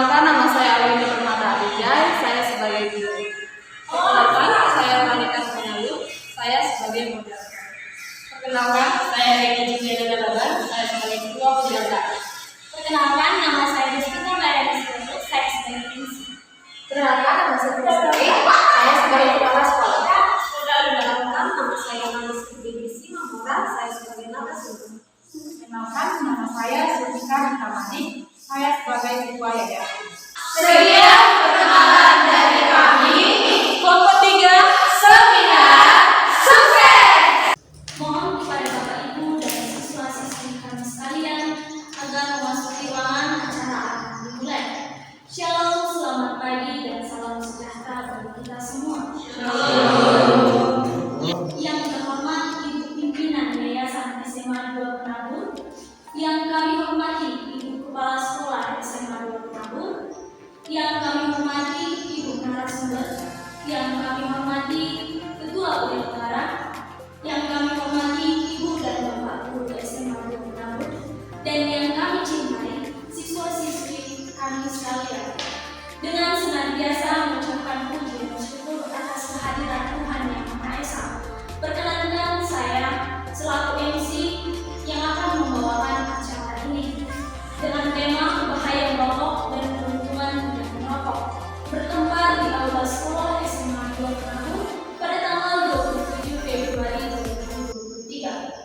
Perkenalkan, nama saya Alwini Permata Abijay, saya sebagai guru. Perkenalkan, saya Manika Penyalu, saya sebagai moderator. Perkenalkan, saya Regi Juliana Laban, saya sebagai ketua penjaga. Perkenalkan, nama saya Rizkita Mayani Sitoso, saya sebagai MC. Perkenalkan, nama saya Putri, saya sebagai kepala sekolah. Perkenalkan, nama saya Manis Kedisi Mamora, saya sebagai narasumber. Perkenalkan, nama saya Sulika Nikamani, saya sebagai ketua yayasan. Sekian perkenalan dari kami. Kelompok 3, seminar sukses. Mohon kepada Bapak Ibu dan siswa-siswi kami sekalian agar memasuki ruangan acara akan dimulai. Shalom, selamat pagi dan salam sejahtera bagi kita semua. Yang terhormat Ibu Pimpinan Yayasan SMA 2 Penabur, yang kami hormati Ibu Kepala Sekolah SMA 2 Penabur, yang kami hormati Ibu narasumber, yang kami hormati Ketua Upacara, yang kami hormati Ibu dan Bapak Guru SMA 2 Penabur, dan yang kami cintai siswa-siswi kami sekalian. Dengan senantiasa mengucapkan puji dan syukur atas kehadiran Tuhan Yang Maha Esa, perkenankan saya selaku MC yang akan membawakan acara ini dengan tema bahaya merokok dan keuntungan tidak merokok, bertempat di aula sekolah SMA 2 Penabur pada tanggal 27 Februari 2023.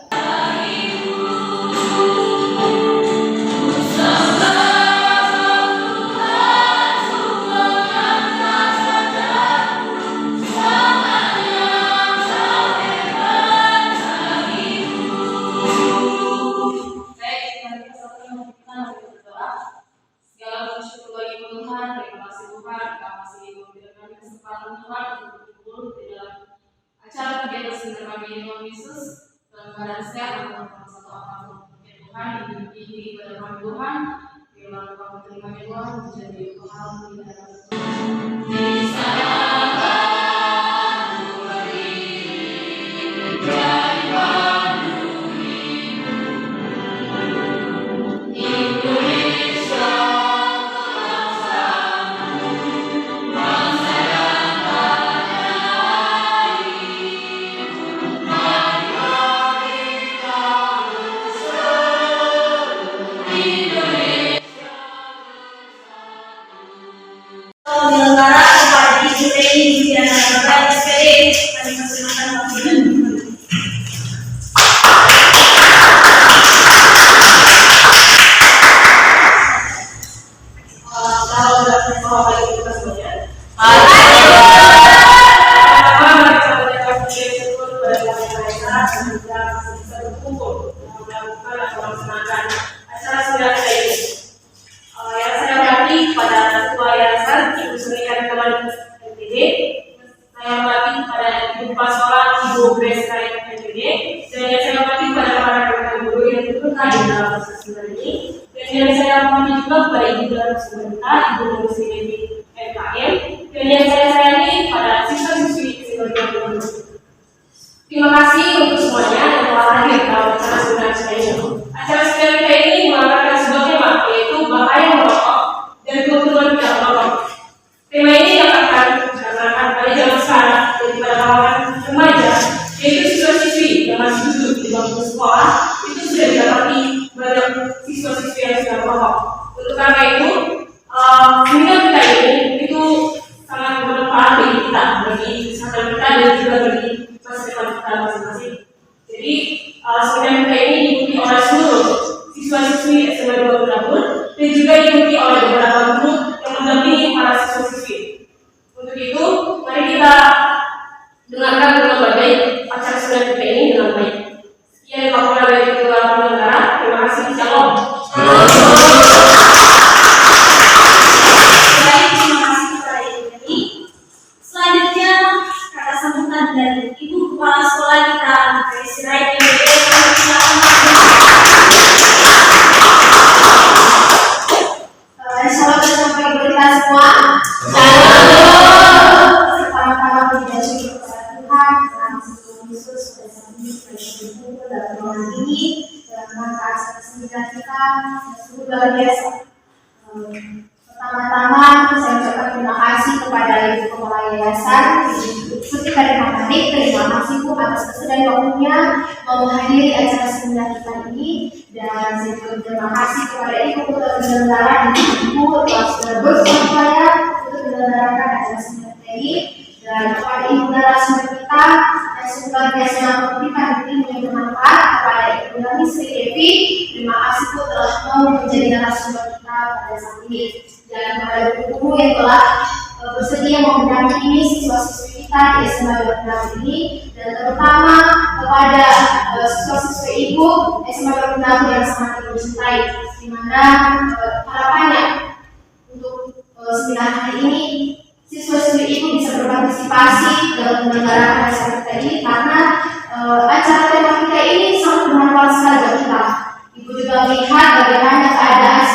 Segala bersyukur bagi Tuhan, terima kasih Tuhan, terima kasih memberikan kami kesempatan Tuhan untuk berkumpul di dalam acara kegiatan seminar kami Tuhan Yesus dalam keadaan sehat dan tanpa satu apapun. Ya Tuhan, ini pada Tuhan Tuhan, firman Tuhan terima Tuhan menjadi paham di dalam Penyelenggara kepada Ibu Reni Juliana Laban SPD, kami persilakan waktunya. Dan saya hormati juga kepada Ibu Narasumber kita, Ibu Narasumber FKM, dan yang saya sayangi pada siswa-siswi SMA 2 Penabur. Terima kasih untuk semuanya yang telah hadir dalam acara seminar ini. Acara seminar kita ini mengangkat sebuah tema, yaitu bahaya merokok dan keuntungan tidak merokok. Tema ini dikatakan pada zaman sekarang dan pada kalangan remaja, yaitu siswa-siswi yang masih duduk di bangku sekolah, itu sudah didapati banyak siswa-siswi yang sudah merokok. Untuk karena itu, seminar kita ini itu sangat bermanfaat bagi kita, bagi kesehatan kita dan juga bagi masa depan kita masing-masing. Jadi, seminar kita ini diikuti oleh seluruh siswa-siswi SMA 2 Penabur dan juga diikuti oleh beberapa guru yang mendampingi para siswa-siswi. Untuk itu, mari kita dengarkan dengan baik acara seminar kita ini dengan baik. Sekian laporan dari Ketua Penyelenggara. Terima kasih. Shalom. Baik, terima kasih kepada Ibu Reni. Selanjutnya, kata sambutan dari Ibu Kepala Sekolah kita, Grace Wright, MBA. Salam sampai kita semua. Pertama-tama kita syukur kepada Tuhan karena Tuhan Yesus pada saat ini berkumpul dalam ruangan ini dalam rangka acara seminar kita yang sungguh luar biasa. Pertama-tama saya ucapkan terima kasih kepada Ibu Kepala Yayasan Suti Karimatanik. Terima kasih Bu atas kesediaan waktunya mau menghadiri acara seminar kita ini, dan saya juga terima kasih kepada Ibu Ketua Penyelenggara dan Ibu telah sudah berupaya untuk menyelenggarakan acara seminar ini, dan kepada Ibu narasumber kita yang sudah biasa memberikan ilmu yang bermanfaat, kepada Ibu Nani Sri Devi. Terima kasih Bu telah mau menjadi narasumber kita pada saat ini, dan kepada guru yang telah bersedia mendampingi siswa-siswi kita di SMA 26 ini, dan terutama kepada siswa-siswi Ibu SMA 26 yang sangat Ibu cintai, di mana harapannya untuk seminar hari ini siswa-siswi Ibu bisa berpartisipasi dalam menyelenggarakan acara kita ini, karena acara tema kita ini sangat bermanfaat sekali bagi kita. Ibu juga melihat bagaimana keadaan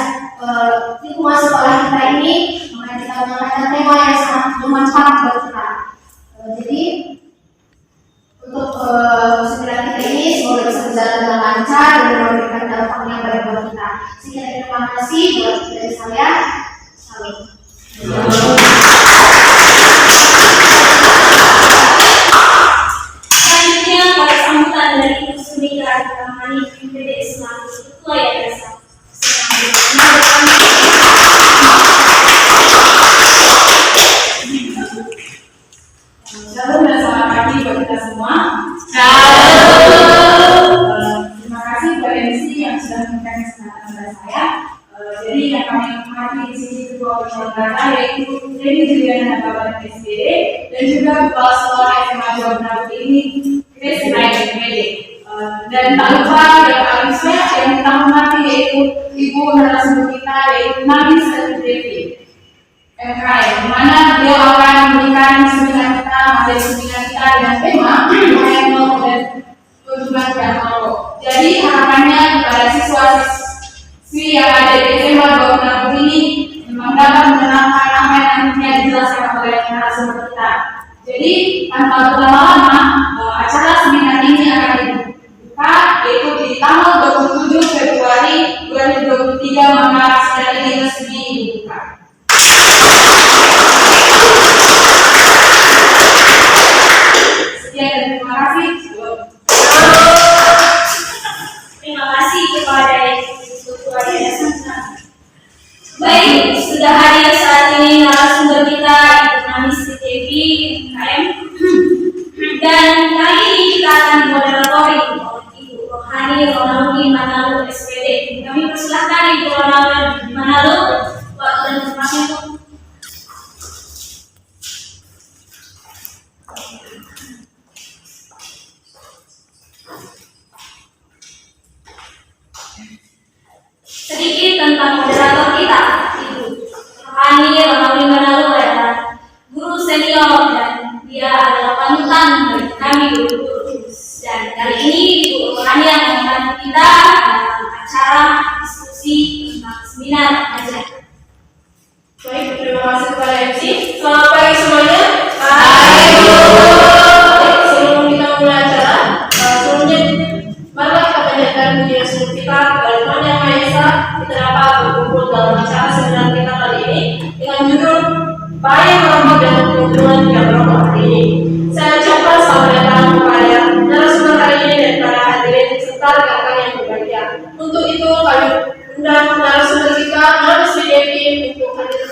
lingkungan sekolah kita ini, maka kita mengangkat tema yang sangat bermanfaat buat kita. Jadi untuk seminar kita ini semoga bisa berjalan dengan lancar dan memberikan dampak yang baik buat kita. Sekian, terima kasih buat dari saya. Salam. Selanjutnya pada sambutan dari Ibu Sumika Rahmani, PPD Islam Ketua Yayasan. Shalom dan selamat pagi buat kita semua. Terima kasih buat MC yang sudah memberikan kesempatan kepada saya. Jadi yang kami hormati di sini Ketua Penyelenggara yaitu Denny Juliana Bapak SPD, dan juga Kepala Sekolah SMA 26 ini Chris Naik PPD. Dan tak lupa yang paling saya yang kita hormati yaitu Ibu narasumber kita yaitu Nani Sri Devi MKM, di mana beliau akan memberikan seminar kita, materi seminar kita dengan tema mengenai dan kunjungan dan mau. Jadi harapannya kepada siswa-siswi yang ada di SMA 26 ini memang dapat mengenalkan apa yang nantinya dijelaskan oleh narasumber kita. Jadi tanpa berlama-lama, acara seminar ini akan dibuka yaitu di tanggal 27 Februari 2023, maka seminar ini resmi dibuka. Sekian dan terima kasih. Terima kasih kepada Ketua Yayasan. Baik, sudah hadir saat ini narasumber kita Ibu Nani Sri Devi MKM, dan kali ini kita akan dimoderatori oleh Ibu Rohani Ronaldi Manalo SPD. Kami persilakan Ibu Ronaldi Manalo waktu dan tempatnya. Sedikit tentang moderator kita, Ibu Rohani Ronaldi Manalo adalah guru senior dan dia adalah panutan bagi kami guru-guru. Dan kali ini Ibu Rohani yang membantu kita dalam acara diskusi tentang seminar ajar. Baik, terima kasih kepada MC. Selamat pagi semuanya. Sebelum kita mulai acara, sebelumnya mari kita panjatkan puji syukur kita kepada Tuhan Yang Maha Esa. Kita dapat berkumpul dalam acara seminar kita kali ini dengan judul Bahaya Merokok dan Keuntungan yang Merokok hari ini. Saya ucapkan selamat datang kepada narasumber hari ini dan para hadirin serta rekan-rekan yang berbahagia. Untuk itu kami undang narasumber kita Nani Sri Devi untuk hadir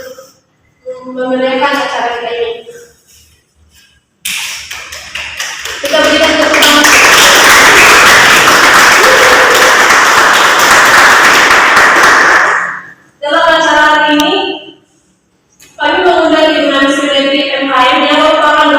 memeriahkan acara kita ini. Kita berikan tepuk tangan. Dalam acara hari ini, kami mengundang Ibu Nani Sri Devi MKM yang merupakan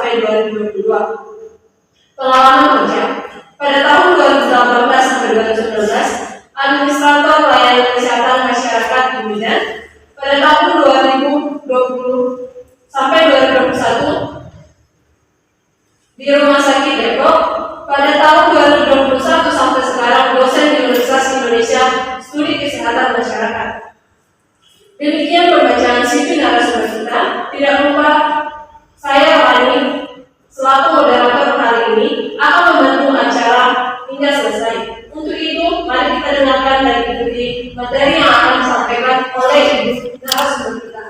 sampai 2022. Pengalaman kerja. Pada tahun 2018 sampai 2019, Administrator Pelayanan Kesehatan Masyarakat di Medan. Pada tahun 2020 sampai 2021 di Rumah Sakit Depok. Pada tahun 2021 sampai sekarang dosen di Universitas Indonesia Studi Kesehatan Masyarakat. Demikian pembacaan CV narasumber kita. Tidak lupa saya Fani selaku moderator kali ini akan membantu acara hingga selesai. Untuk itu, mari kita dengarkan dan ikuti materi yang akan disampaikan oleh ibu narasumber kita.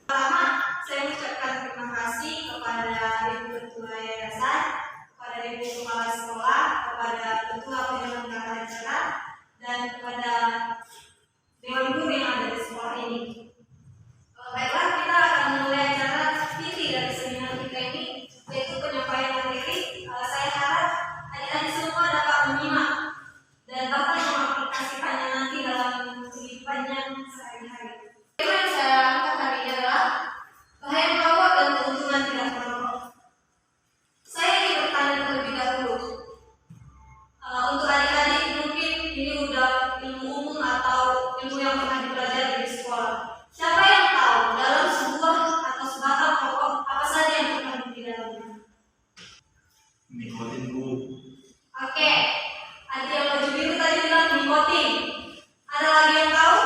Pertama, saya mengucapkan terima kasih kepada Ibu Ketua Yayasan, kepada Ibu Kepala Sekolah, kepada Ketua Penyelenggara Acara, dan kepada Dewan Guru yang ada di sekolah ini. Baiklah, kita akan memulai acara inti dari seminar kita ini, yaitu penyampaian materi. Saya harap adik-adik semua dapat menyimak dan dapat mengaplikasikannya nanti dalam kehidupannya sehari-hari. Tema yang saya angkat hari ini adalah bahaya merokok dan keuntungan tidak merokok. Saya ingin bertanya terlebih dahulu. Untuk adik-adik mungkin ini udah ilmu umum atau ilmu yang pernah dipelajari di sekolah. Siapa yang tahu dalam sebuah atau sebatang rokok apa saja yang terkandung di dalamnya? Nikotin, Bu. Oke, adik yang baju biru tadi bilang nikotin. Ada lagi yang tahu?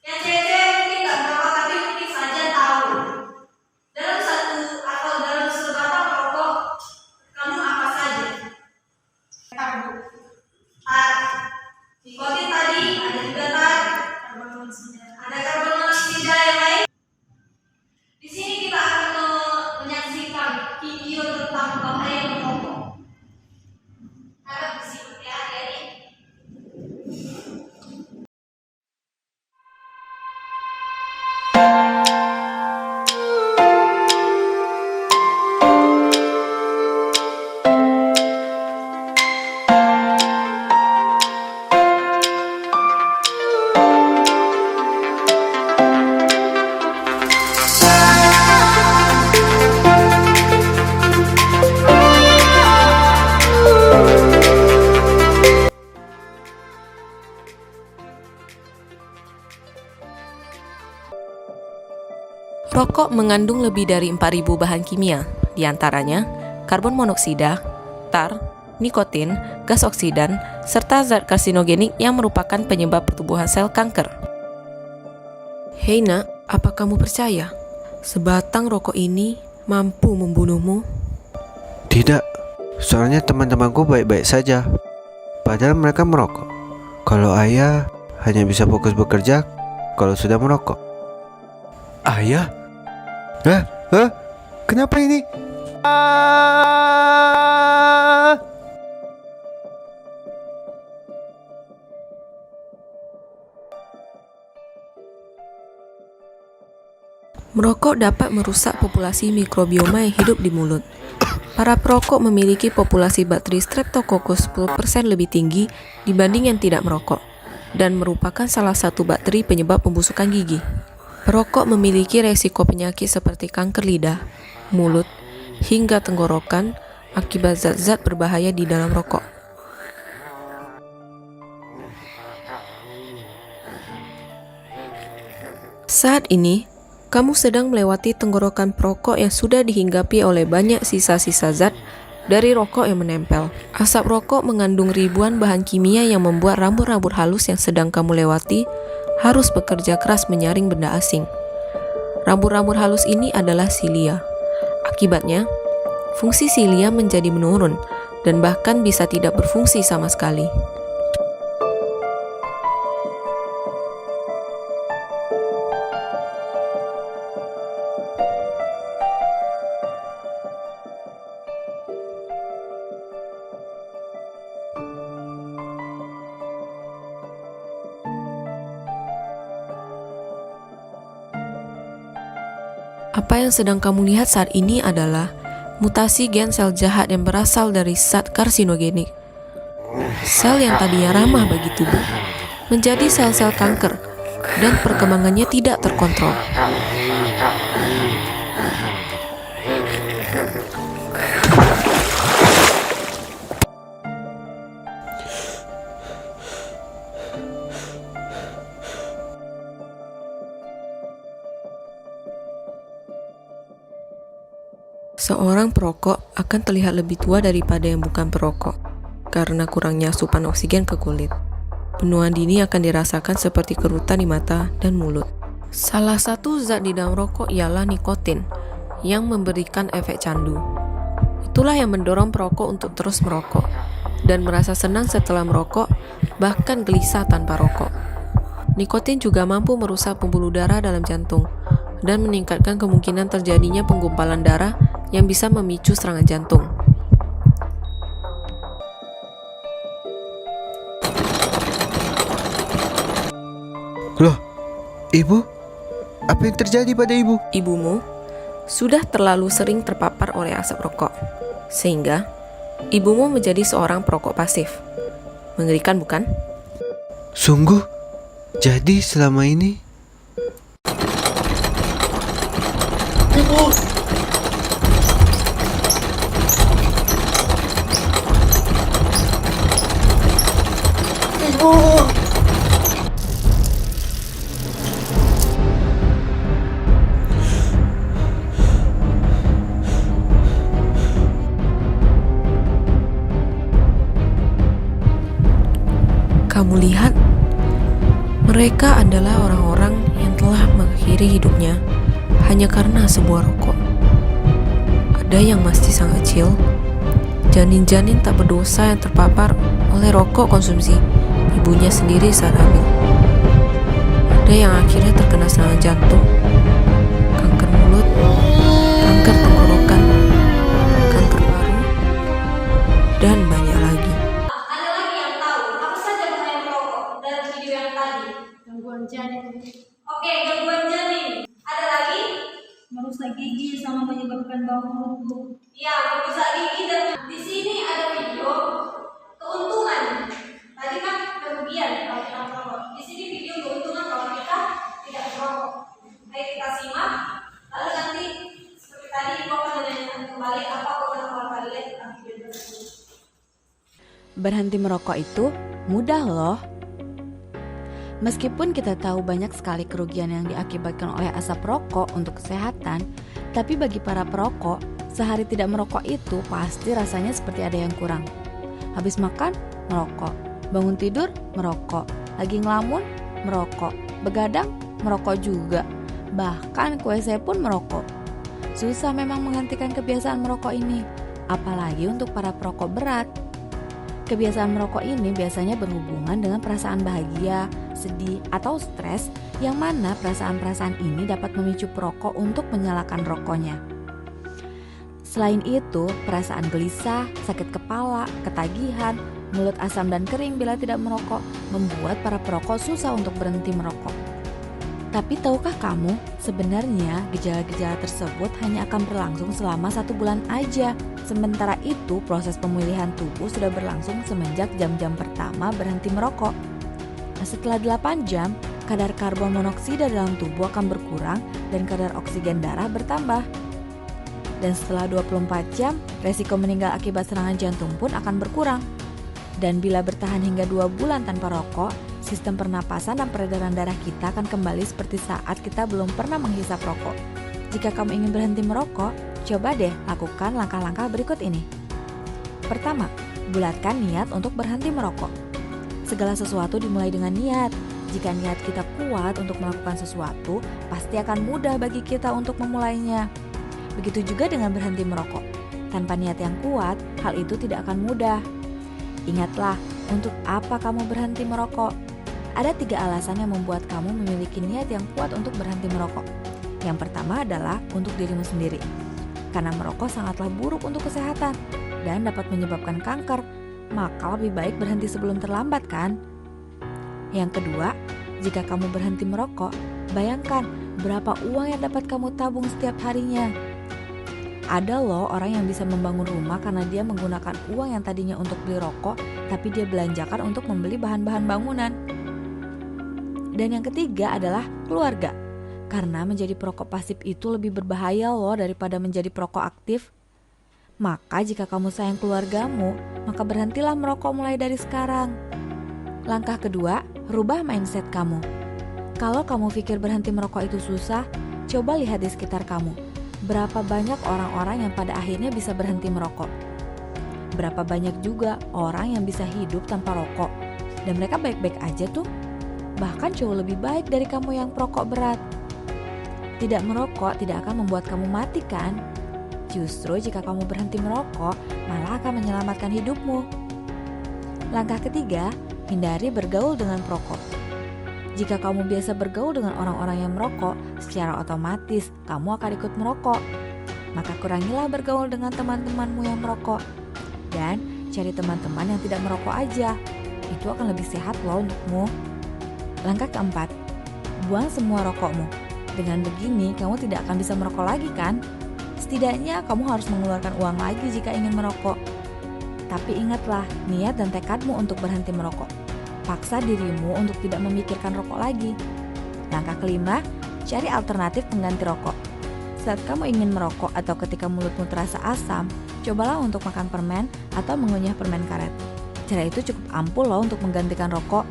Yang cewek mungkin nggak tahu tapi mungkin saja tahu. Dalam satu atau dalam sebatang rokok kamu apa saja? Tahu. Nikotin tadi ada juga ada karbon monoksida yang lain. Di sini kita akan menyaksikan video tentang bahaya merokok. Harap disimak ya adik-adik. Rokok mengandung lebih dari 4.000 bahan kimia, diantaranya karbon monoksida, tar, nikotin, gas oksidan, serta zat karsinogenik yang merupakan penyebab pertumbuhan sel kanker. Hei nak, apa kamu percaya? Sebatang rokok ini mampu membunuhmu? Tidak, soalnya teman-temanku baik-baik saja. Padahal mereka merokok. Kalau ayah hanya bisa fokus bekerja kalau sudah merokok. Ayah? Hah? Kenapa ini? Merokok dapat merusak populasi mikrobioma yang hidup di mulut. Para perokok memiliki populasi bakteri Streptococcus 10% lebih tinggi dibanding yang tidak merokok, dan merupakan salah satu bakteri penyebab pembusukan gigi. Perokok memiliki resiko penyakit seperti kanker lidah, mulut, hingga tenggorokan akibat zat-zat berbahaya di dalam rokok. Saat ini, kamu sedang melewati tenggorokan perokok yang sudah dihinggapi oleh banyak sisa-sisa zat dari rokok yang menempel. Asap rokok mengandung ribuan bahan kimia yang membuat rambut-rambut halus yang sedang kamu lewati harus bekerja keras menyaring benda asing. Rambut-rambut halus ini adalah silia. Akibatnya, fungsi silia menjadi menurun dan bahkan bisa tidak berfungsi sama sekali. Apa yang sedang kamu lihat saat ini adalah mutasi gen sel jahat yang berasal dari zat karsinogenik. Sel yang tadinya ramah bagi tubuh menjadi sel-sel kanker dan perkembangannya tidak terkontrol. Seorang perokok akan terlihat lebih tua daripada yang bukan perokok karena kurangnya asupan oksigen ke kulit. Penuaan dini akan dirasakan seperti kerutan di mata dan mulut. Salah satu zat di dalam rokok ialah nikotin yang memberikan efek candu. Itulah yang mendorong perokok untuk terus merokok dan merasa senang setelah merokok, bahkan gelisah tanpa rokok. Nikotin juga mampu merusak pembuluh darah dalam jantung dan meningkatkan kemungkinan terjadinya penggumpalan darah yang bisa memicu serangan jantung. Loh, ibu? Apa yang terjadi pada ibu? Ibumu sudah terlalu sering terpapar oleh asap rokok, sehingga ibumu menjadi seorang perokok pasif. Mengerikan bukan? Sungguh? Jadi selama ini kamu lihat, mereka adalah orang-orang yang telah mengakhiri hidupnya hanya karena sebuah rokok. Ada yang masih sangat kecil, janin-janin tak berdosa yang terpapar oleh rokok konsumsi ibunya sendiri saat hamil. Ada yang akhirnya terkena serangan jantung, kanker mulut, kanker tenggorokan, kanker paru, dan banyak lagi. Ada lagi yang tahu apa saja bahaya merokok dalam video yang tadi? Gangguan janin, Oke, gangguan janin. Ada lagi? Merusak gigi sama menyebabkan bau mulut, Bu. Ya, merusak gigi dan di sini ada video keuntungan. Tadi kan kerugian kalau kita merokok. Di sini video keuntungan kalau kita tidak merokok. Baik, kita simak. Lalu nanti seperti tadi Ibu akan menanyakan kembali apa keuntungan kalian tentang video tersebut. Berhenti merokok itu mudah loh. Meskipun kita tahu banyak sekali kerugian yang diakibatkan oleh asap rokok untuk kesehatan, tapi bagi para perokok, sehari tidak merokok itu pasti rasanya seperti ada yang kurang. Habis makan, merokok. Bangun tidur, merokok. Lagi ngelamun, merokok. Begadang, merokok juga. Bahkan ke WC pun merokok. Susah memang menghentikan kebiasaan merokok ini, apalagi untuk para perokok berat. Kebiasaan merokok ini biasanya berhubungan dengan perasaan bahagia, sedih, atau stres, yang mana perasaan-perasaan ini dapat memicu perokok untuk menyalakan rokoknya. Selain itu, perasaan gelisah, sakit kepala, ketagihan, mulut asam dan kering bila tidak merokok membuat para perokok susah untuk berhenti merokok. Tapi tahukah kamu, sebenarnya gejala-gejala tersebut hanya akan berlangsung selama 1 bulan aja. Sementara itu, proses pemulihan tubuh sudah berlangsung semenjak jam-jam pertama berhenti merokok. Nah, setelah 8 jam, kadar karbon monoksida dalam tubuh akan berkurang dan kadar oksigen darah bertambah. Dan setelah 24 jam, resiko meninggal akibat serangan jantung pun akan berkurang. Dan bila bertahan hingga 2 bulan tanpa rokok, sistem pernapasan dan peredaran darah kita akan kembali seperti saat kita belum pernah menghisap rokok. Jika kamu ingin berhenti merokok, coba deh lakukan langkah-langkah berikut ini. Pertama, bulatkan niat untuk berhenti merokok. Segala sesuatu dimulai dengan niat. Jika niat kita kuat untuk melakukan sesuatu, pasti akan mudah bagi kita untuk memulainya. Begitu juga dengan berhenti merokok. Tanpa niat yang kuat, hal itu tidak akan mudah. Ingatlah, untuk apa kamu berhenti merokok? Ada 3 alasan yang membuat kamu memiliki niat yang kuat untuk berhenti merokok. Yang pertama adalah untuk dirimu sendiri. Karena merokok sangatlah buruk untuk kesehatan dan dapat menyebabkan kanker, maka lebih baik berhenti sebelum terlambat kan? Yang kedua, jika kamu berhenti merokok, bayangkan berapa uang yang dapat kamu tabung setiap harinya. Ada loh orang yang bisa membangun rumah karena dia menggunakan uang yang tadinya untuk beli rokok, tapi dia belanjakan untuk membeli bahan-bahan bangunan. Dan yang ketiga adalah keluarga. Karena menjadi perokok pasif itu lebih berbahaya loh daripada menjadi perokok aktif. Maka jika kamu sayang keluargamu, maka berhentilah merokok mulai dari sekarang. Langkah kedua, rubah mindset kamu. Kalau kamu pikir berhenti merokok itu susah, coba lihat di sekitar kamu. Berapa banyak orang-orang yang pada akhirnya bisa berhenti merokok? Berapa banyak juga orang yang bisa hidup tanpa rokok, dan mereka baik-baik aja tuh. Bahkan jauh lebih baik dari kamu yang perokok berat. Tidak merokok tidak akan membuat kamu mati kan? Justru jika kamu berhenti merokok, malah akan menyelamatkan hidupmu. Langkah ketiga, hindari bergaul dengan perokok. Jika kamu biasa bergaul dengan orang-orang yang merokok, secara otomatis kamu akan ikut merokok. Maka kurangilah bergaul dengan teman-temanmu yang merokok. Dan cari teman-teman yang tidak merokok aja. Itu akan lebih sehat loh untukmu. Langkah keempat, buang semua rokokmu. Dengan begini, kamu tidak akan bisa merokok lagi kan? Setidaknya kamu harus mengeluarkan uang lagi jika ingin merokok. Tapi ingatlah, niat dan tekadmu untuk berhenti merokok. Paksa dirimu untuk tidak memikirkan rokok lagi. Langkah kelima, cari alternatif pengganti rokok. Saat kamu ingin merokok atau ketika mulutmu terasa asam, cobalah untuk makan permen atau mengunyah permen karet. Cara itu cukup ampuh loh untuk menggantikan rokok.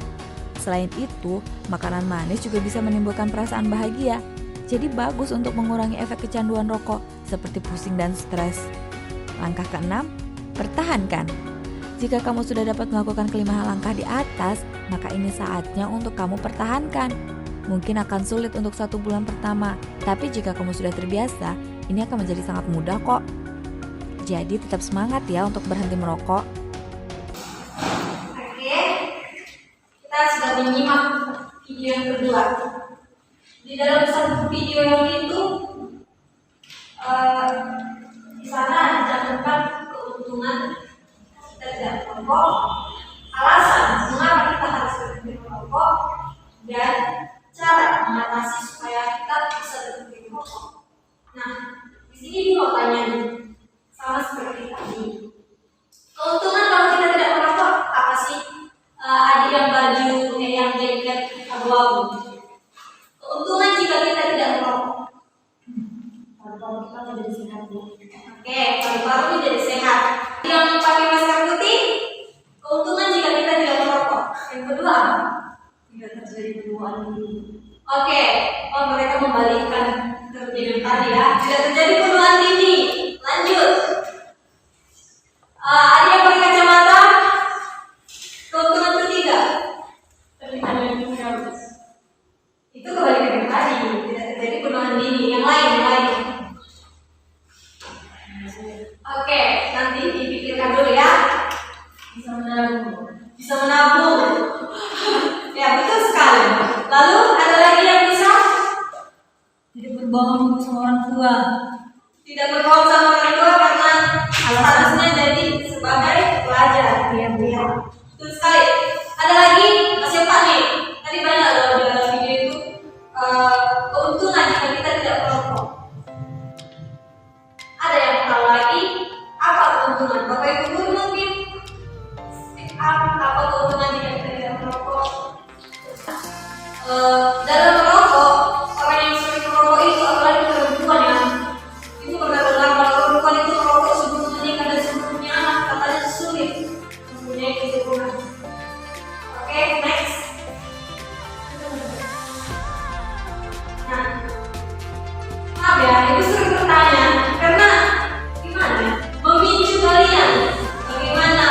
Selain itu, makanan manis juga bisa menimbulkan perasaan bahagia. Jadi bagus untuk mengurangi efek kecanduan rokok, seperti pusing dan stres. Langkah keenam, pertahankan. Jika kamu sudah dapat melakukan kelima langkah di atas, maka ini saatnya untuk kamu pertahankan. Mungkin akan sulit untuk 1 bulan pertama, tapi jika kamu sudah terbiasa, ini akan menjadi sangat mudah kok. Jadi tetap semangat ya untuk berhenti merokok. Oke, kita sudah menyimak video yang kedua. Di dalam satu video yang itu, di sana dicantumkan keuntungan kita tidak merokok, alasan mengapa kita harus berhenti merokok, dan cara mengatasi supaya kita bisa berhenti merokok. Nah, di sini dua pertanyaan sama seperti tadi. Keuntungan kalau kita tidak merokok apa sih? Ada yang baju, yang jaket abu-abu. Keuntungan jika kita tidak merokok. Paru-paru kita menjadi sehat ya. Oke, paru-paru menjadi sehat. Yang pakai masker putih, keuntungan jika kita tidak merokok. Yang kedua, tidak terjadi penuaan dini. Oke, mereka membalikkan kejadian tadi ya. Tidak terjadi penuaan dini. Lanjut. Ada yang pakai kacamata. Keuntungan ketiga, itu kebalikan yang tadi, tidak terjadi penuaan dini. Yang lain. Oke, nanti dipikirkan dulu ya. Bisa menabung. Ya, betul sekali. Lalu ada lagi yang bisa Tidak berbohong sama orang tua. tidak berbohong sama orang tua karena statusnya jadi sebagai pelajar. Iya. Betul sekali. Ada lagi, siapa nih? Tadi banyak loh di dalam video itu keuntungan jika kita tidak merokok. Ada yang tahu lagi apa keuntungan? Bapak Ibu guru mungkin apa keuntungan jika kita tidak merokok? Dalam merokok, orang yang sering merokok itu apalagi perempuan ya, itu benar-benar kalau perempuan itu merokok sebelum menikah dan sebelum punya anak katanya sulit mempunyai keturunan. Oke, next. Nah, maaf ya, ibu sering bertanya karena gimana memicu kalian bagaimana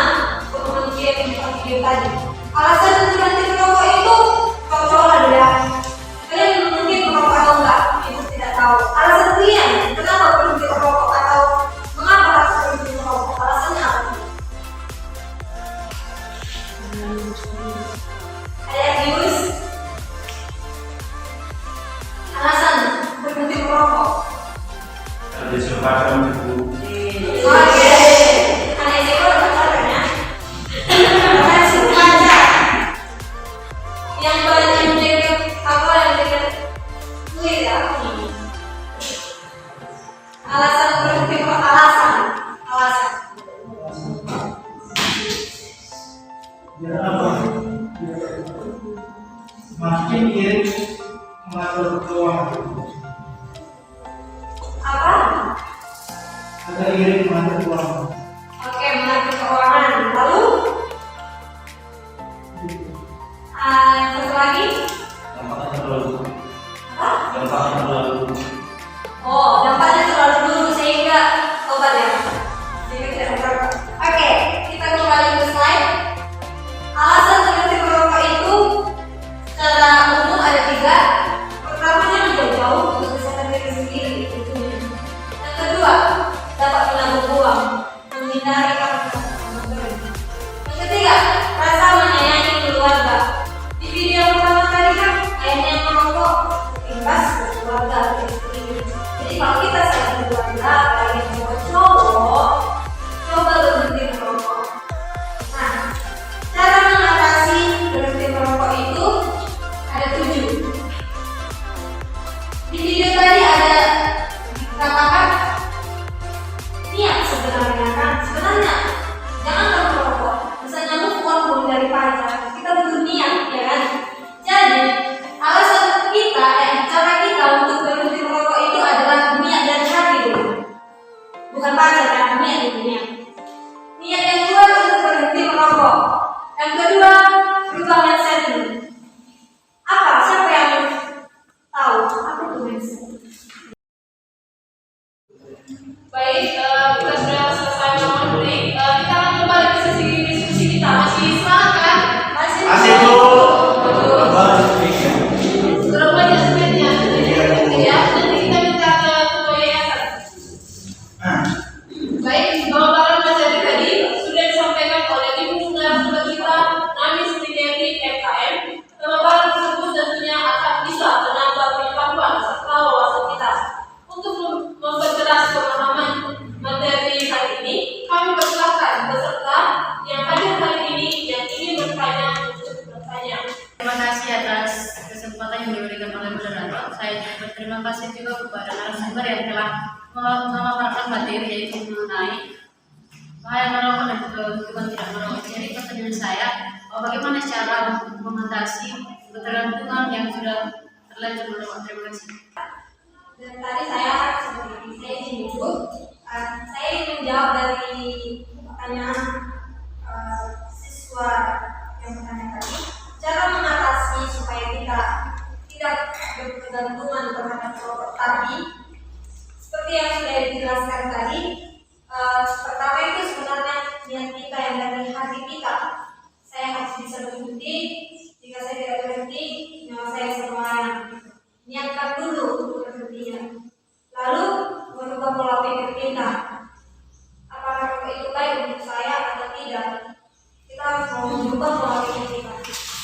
untuk video tadi. Alasan untuk berhenti merokok itu contohlah ya. Kalian mungkin merokok atau enggak, itu tidak tahu. Alasan kalian kenapa berhenti merokok atau mengapa harus berhenti merokok? Alasannya apa? Ada yang dius? Alasan berhenti merokok? Ada kesempatan untuk Oke. Ada yang dius kan ya? Kasih baca. Yang banyak yang dekat apa yang dekat kulit ya? Alasan berhenti merokok, alasan. Makin irit mengatur keuangan. Apa? Agak irit mengatur keuangan. Oke, mengatur keuangan. Lalu? Satu lagi? Dampaknya terlalu. Apa? Dampaknya terlalu. Oh, dampaknya terlalu dulu sehingga obat ya. Sehingga tidak merokok. Oke, kita kembali ke slide. Alasan berhenti merokok itu secara umum ada 3. Pertamanya menjauh-jauh untuk kesehatan diri sendiri. Yang kedua, dapat menabung uang, menghindari karena. Yang ketiga, rasa menyayangi keluarga. Di video yang pertama tadi kan ayahnya merokok, imbas ke keluarga. Jadi kalau kita sayang keluarga, apalagi sama cowok, coba berhenti merokok. Nah, cara mengatasi berhenti merokok itu ada 7. Di video tadi ada dikatakan niat sebenarnya kan, sebenarnya jangan kamu merokok. Misalnya move on dari pacar, kita butuh niat ya kan. Jadi alasan kita, cara kita untuk berhenti merokok itu adalah niat dari hati dulu. Bukan pacar kan, niat itu niat. Niat yang kedua untuk berhenti merokok. Yang kedua, berubah mindset dulu. Apa? Siapa yang tahu? Apa itu mindset? Baik, kita sudah selesai momen break. Kita akan kembali ke sesi diskusi kita. Masih semangat kan? Masih tuh. Berapa banyak sebenarnya? Ya, nanti kita minta ke ketua yayasan. Baik, bahwa barang materi tadi sudah disampaikan oleh ibu narasumber kita, Nami Setiati MKM. Pemaparan tersebut tentunya akan bisa menambah pengetahuan serta wawasan kita. Untuk memperjelas pemahaman materi hari ini, kami persilakan peserta yang hadir hari ini yang ingin bertanya untuk bertanya. Terima kasih atas kesempatan yang diberikan oleh moderator. Saya berterima kasih juga kepada narasumber yang telah memaparkan materi yaitu mengenai bahaya merokok dan keuntungan tidak merokok. Jadi pertanyaan saya, bagaimana cara mengatasi ketergantungan yang sudah terlanjur merokok? Terima kasih. Dan tadi saya izin dulu, saya ingin menjawab dari pertanyaan siswa yang bertanya tadi. Cara mengatasi supaya kita tidak berkegantungan terhadap rokok tadi, seperti yang sudah dijelaskan tadi. Pertama itu sebenarnya niat kita yang dari hati kita. Saya harus bisa berhenti. Jika saya tidak berhenti, nyawa saya semuanya. Niatkan dulu untuk berhentinya. Lalu merubah pola pikir kita. Apakah rokok itu baik untuk saya atau tidak? Kita harus merubah pola pikir kita.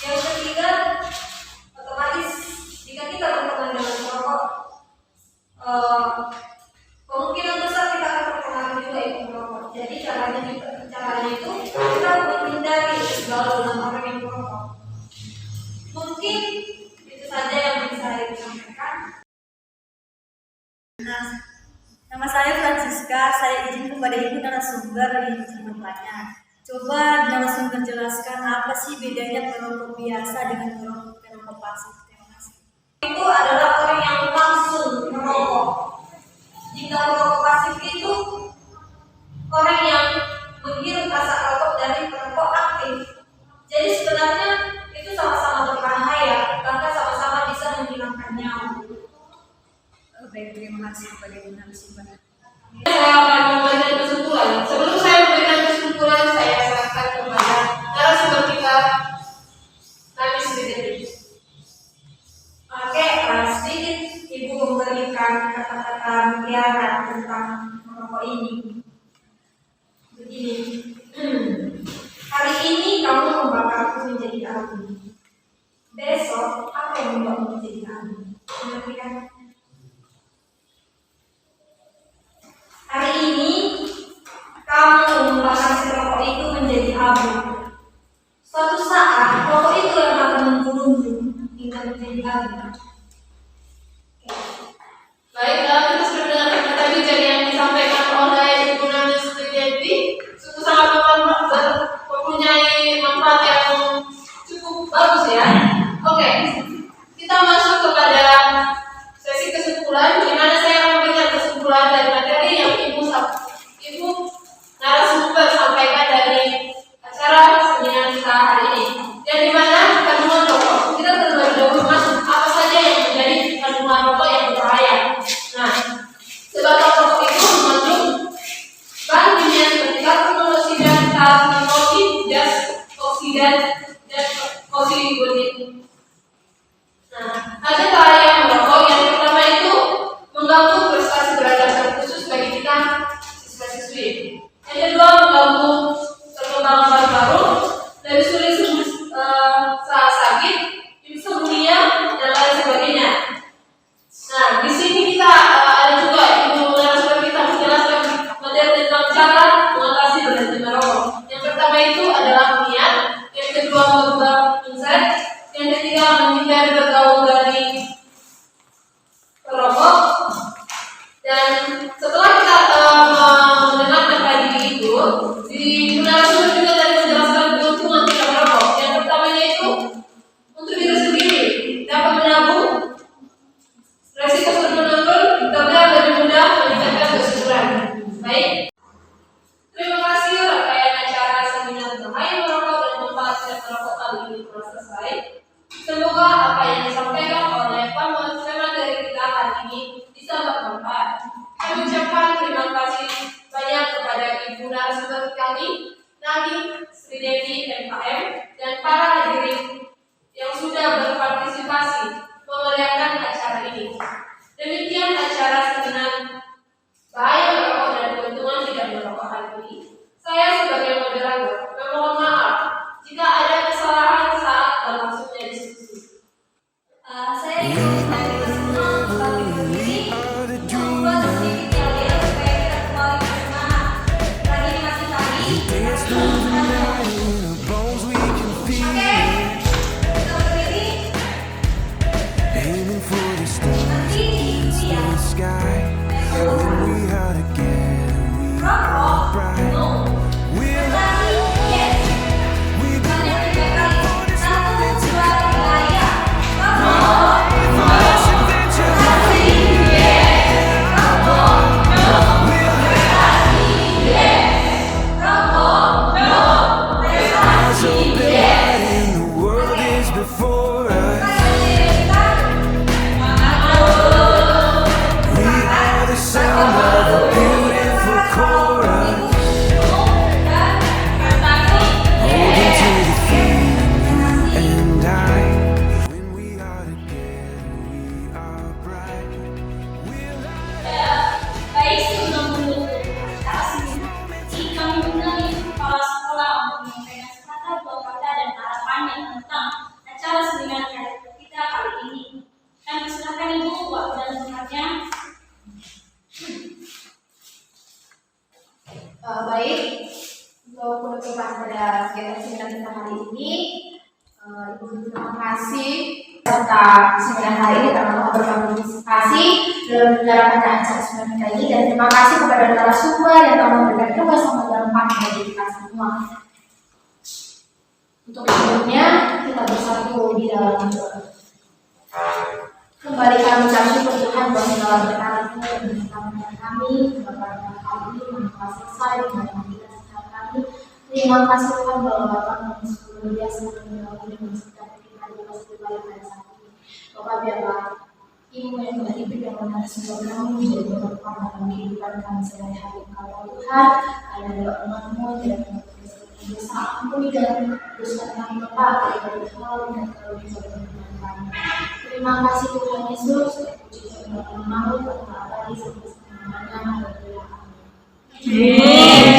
Yang ketiga, otomatis jika kita berteman dengan merokok, kemungkinan besar kita akan terpengaruh juga ikut merokok. Jadi caranya itu kita menghindari gaul dengan orang yang merokok. Mungkin itu saja yang bisa saya sampaikan. Nama saya Francisca, saya izin kepada ibu narasumber yang bertanya. Coba narasumber jelaskan apa sih bedanya perokok biasa dengan perokok pasif. Terima kasih. Itu adalah orang yang langsung merokok. Jika perokok pasif itu orang yang menghirup asap rokok dari perokok aktif. Jadi sebenarnya itu sama-sama berbahaya, bahkan sama-sama bisa menghilangkan nyawa. Baik, terima kasih kepada ibu narasumber. Saya akan memberikan kesimpulan. Sebelum saya memberikan kesimpulan, saya serahkan kepada narasumber kita, Nami Setiati. Oke, sedikit ibu memberikan kata-kata mutiara tentang merokok ini. Begini, hari ini kamu membakarku menjadi api. Besok apa yang membuatmu menjadi api? Mengerti kan? Hari ini kamu membakar si rokok itu menjadi abu. Suatu saat rokok itu yang akan membunuhmu hingga menjadi abu. Baik, kita sudah mendengar tadi jadi yang disampaikan oleh Ibu Nami Setiati. Sungguh sangat mempunyai manfaat yang cukup bagus ya. Oke, kita masuk kepada sesi kesimpulan, di mana saya akan memberikan kesimpulan dari materi yang ibu narasumber sampaikan dari acara seminar kita hari ini. Dan di mana kandungan rokok, kita terlebih dahulu masuk apa saja yang menjadi kandungan rokok yang berbahaya. Nah, sebatang rokok itu mengandung bahan kimia seperti karbon monoksida, karbon gas oksida, dan oksigen. Nah, ada bahaya merokok. Yang pertama itu mengganggu prestasi belajar khusus bagi kita siswa-siswi. Yang kedua, mengganggu perkembangan paru-paru, dari sulit saat sakit, insomnia, dan lain sebagainya. Nah, di sini kita ada juga ibu narasumber kita menjelaskan materi tentang cara mengatasi berhenti merokok. Yang pertama itu adalah niat, yang kedua merubah mindset, yang ketiga menghindari bergaul dari perokok. Dan setelah kita mendengarkan tadi itu, di narasumber juga tadi menjelaskan keuntungan tidak merokok. Yang pertamanya itu untuk diri sendiri dapat menabung, resiko menurun, juga lebih mudah meningkatkan kesuburan. Baik, terima kasih. Rangkaian acara seminar bahaya merokok dan manfaat tidak merokok kali ini telah selesai. Semoga apa yang disampaikan oleh pemateri kita hari ini bisa bermanfaat. Kami ucapkan terima kasih banyak kepada ibu narasumber kami, Nadi, Sri Devi, MKM, dan para hadirin yang sudah berpartisipasi memeriahkan acara ini. Demikian acara seminar bahaya merokok dan keuntungan tidak merokok hari ini. Saya sebagai moderator memohon maaf jika ada kesalahan saat berlangsungnya diskusi. Saya ingin semua kembali berdiri, membuat sedikit yel-yel supaya kita kembali bersemangat. Lagi dikasih tadi. Oke, kita berdiri. Nanti diikuti ya. Rokok, no. Bertani, yes. Banyak dibekali. 1, 2, 3, ya. Rokok, no. Bertani, yes. Rokok, no. Bertani, yes. Rokok, no. Bertani, yes. Baik, sebelum menutup acara sini, kami mengundang Ibu Kepala Sekolah untuk menyampaikan sepatah dua kata dan harapannya tentang acara seminar kita kali ini. Kami persilakan Ibu buat dan singkatnya. Baik, untuk penutupan pada kegiatan seminar kita hari ini, Ibu terima kasih serta seminar hari ini telah berpartisipasi dalam menyelenggarakan acara seminar kita ini, dan terima kasih kepada narasumber yang telah memberikan tugas yang gampang bagi kita semua. Untuk berikutnya kita bersatu di dalam doa. Kembali kami ucap syukur Tuhan bahwa segala berkatmu dan kami, Bapak kami telah selesai dengan kita setiap kami. Terima kasih Tuhan bahwa Bapak kami luar biasa mengenal dan setiap kita di atas kebaikan pada saat ini. Bapak biarlah ilmu yang telah diberikan kepada semua kami menjadi bermanfaat dalam kehidupan kami sehari-hari. Kalau Tuhan, ada doa umatmu dan dosa ampuni dan dosa kami Bapak dari hal dan kalau bisa berkenan kami. Terima kasih Tuhan Yesus, puji dan berkenan malu, berkata abadi sampai selamanya. Amin.